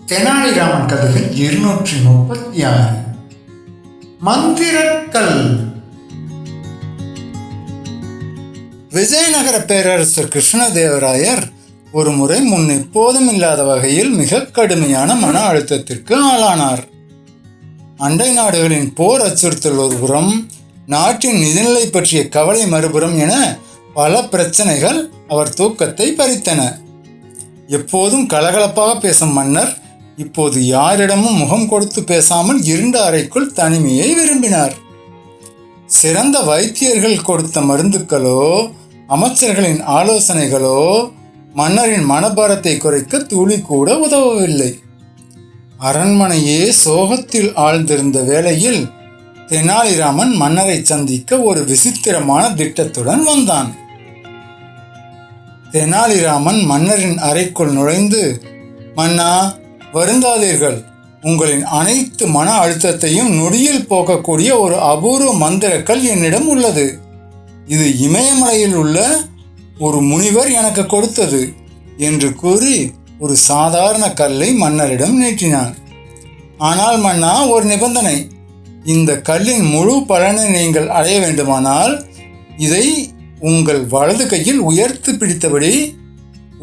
தெனாலிராமன் கதைகள் 236. மந்திரக்கல். விஜயநகர பேரரசர் கிருஷ்ணதேவராயர் ஒரு முறை முன் எப்போதும் இல்லாத வகையில் மிக கடுமையான மன அழுத்தத்திற்கு ஆளானார். அண்டை நாடுகளின் போர் அச்சுறுத்தல் ஒருபுறம், நாட்டின் நிதிநிலை பற்றிய கவலை மறுபுறம் என பல பிரச்சனைகள் அவர் தூக்கத்தை பறித்தன. எப்போதும் கலகலப்பாக பேசும் மன்னர் இப்போது யாரிடமும் முகம் கொடுத்து பேசாமல் இருண்ட அறைக்குள் தனிமையை விரும்பினார். சிறந்த வைத்தியர்கள் கொடுத்த மருந்துக்களோ அமைச்சர்களின் ஆலோசனைகளோ மன்னரின் மனபாரத்தை குறைக்க துளி கூட உதவவில்லை. அரண்மனையே சோகத்தில் ஆழ்ந்திருந்த வேளையில் தெனாலிராமன் மன்னரை சந்திக்க ஒரு விசித்திரமான திட்டத்துடன் வந்தான். தெனாலிராமன் மன்னரின் அறைக்குள் நுழைந்து, "மன்னா, வருந்தாதீர்கள். உங்களின் அனைத்து மன அழுத்தத்தையும் நொடியில் போக்கக்கூடிய ஒரு அபூர்வ மந்திரக்கல் என்னிடம் உள்ளது. இது இமயமலையில் உள்ள ஒரு முனிவர் எனக்கு கொடுத்தது" என்று கூறி ஒரு சாதாரண கல்லை மன்னரிடம் நீட்டினான். "ஆனால் மன்னா, ஒரு நிபந்தனை. இந்த கல்லின் முழு பலனை நீங்கள் அடைய வேண்டுமானால் இதை உங்கள் வலது கையில் உயர்த்தி பிடித்தபடி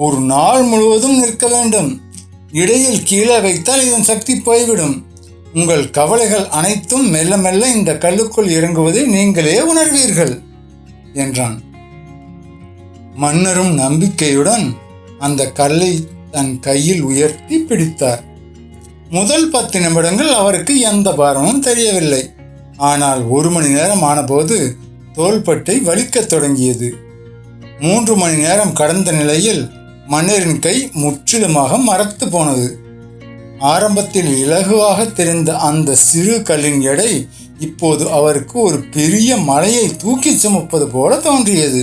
ஒரு நாள் முழுவதும் நிற்க வேண்டும். இடையில் கீழே வைத்தால் இதன் சக்தி போய்விடும். உங்கள் கவலைகள் அனைத்தும் மெல்ல மெல்ல இந்த கல்லுக்குள் இறங்குவதை நீங்களே உணர்வீர்கள்" என்றான். மன்னரும் நம்பிக்கையுடன் அந்த கல்லை தன் கையில் உயர்த்தி பிடித்தார். முதல் 10 நிமிடங்கள் அவருக்கு எந்த பாரமும் தெரியவில்லை. ஆனால் 1 மணி நேரம் ஆனபோது தோள்பட்டை வலிக்கத் தொடங்கியது. 3 மணி நேரம் கடந்த நிலையில் மன்னரின் கை முற்றிலுமாக மரத்து போனது. ஆரம்பத்தில் இலகுவாக தெரிந்த அந்த சிறு கல்லின் எடை இப்போது அவருக்கு ஒரு பெரிய மலையை தூக்கி சுமப்பது போல தோன்றியது.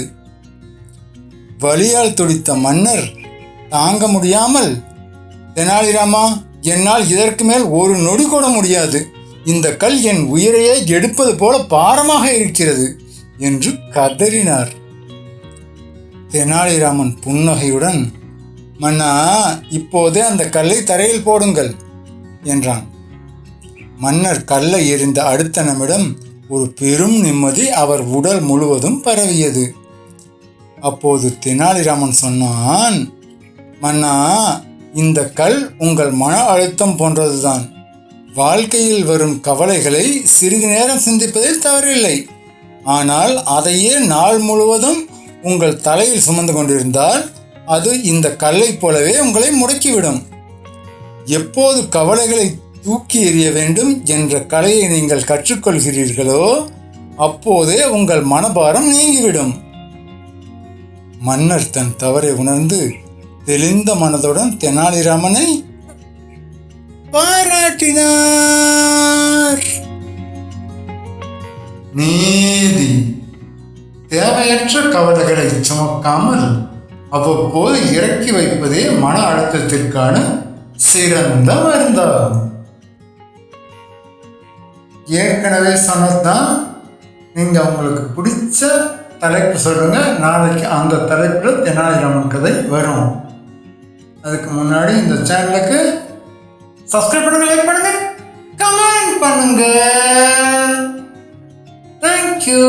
வலியால் துடித்த மன்னர் தாங்க முடியாமல், "தெனாலிராமா, என்னால் இதற்கு மேல் ஒரு நொடி கூட முடியாது. இந்த கல் என் உயிரையே எடுப்பது போல பாரமாக இருக்கிறது" என்று கதறினார். தெனாலிராமன் புன்னகையுடன், "மன்னா, இப்போதே அந்த கல்லை தரையில் போடுங்கள்" என்றான். மன்னர் கல்லை எறிந்த அடுத்த நிமிடம் ஒரு பெரும் நிம்மதி அவர் உடல் முழுவதும் பரவியது. அப்போது தெனாலிராமன் சொன்னான், "மன்னா, இந்த கல் உங்கள் மன அழுத்தம் போன்றதுதான். வாழ்க்கையில் வரும் கவலைகளை சிறிது நேரம் சிந்திப்பதில் தவறில்லை. ஆனால் அதையே நாள் முழுவதும் உங்கள் தலையில் சுமந்து கொண்டிருந்தால் அது இந்த கல்லை போலவே உங்களை முடக்கிவிடும். எப்போது கவலைகளை தூக்கி எறிய வேண்டும் என்ற கலையை நீங்கள் கற்றுக்கொள்கிறீர்களோ அப்போதே உங்கள் மனபாரம் நீங்கிவிடும்." மன்னர் தன் தவறை உணர்ந்து தெளிந்த மனதுடன் தெனாலிராமனை பாராட்டினார். நீதி. தேவையற்ற கவலைகளை சுமக்காமல் அவ்வப்போது இறக்கி வைப்பதே மன அழுத்தத்திற்கான சிறந்த மருந்தாகும். ஏற்கனவே சொன்னதுதான். நீங்கள் உங்களுக்கு பிடிச்ச தலைப்பு சொல்லுங்க. நாளைக்கு அந்த தலைப்பில் தெனாலிராமன் கதை வரும். அதுக்கு முன்னாடி இந்த சேனலுக்கு சப்ஸ்கிரைப் பண்ணுங்க, லைக் பண்ணுங்க, கமெண்ட் பண்ணுங்க. தேங்க்யூ.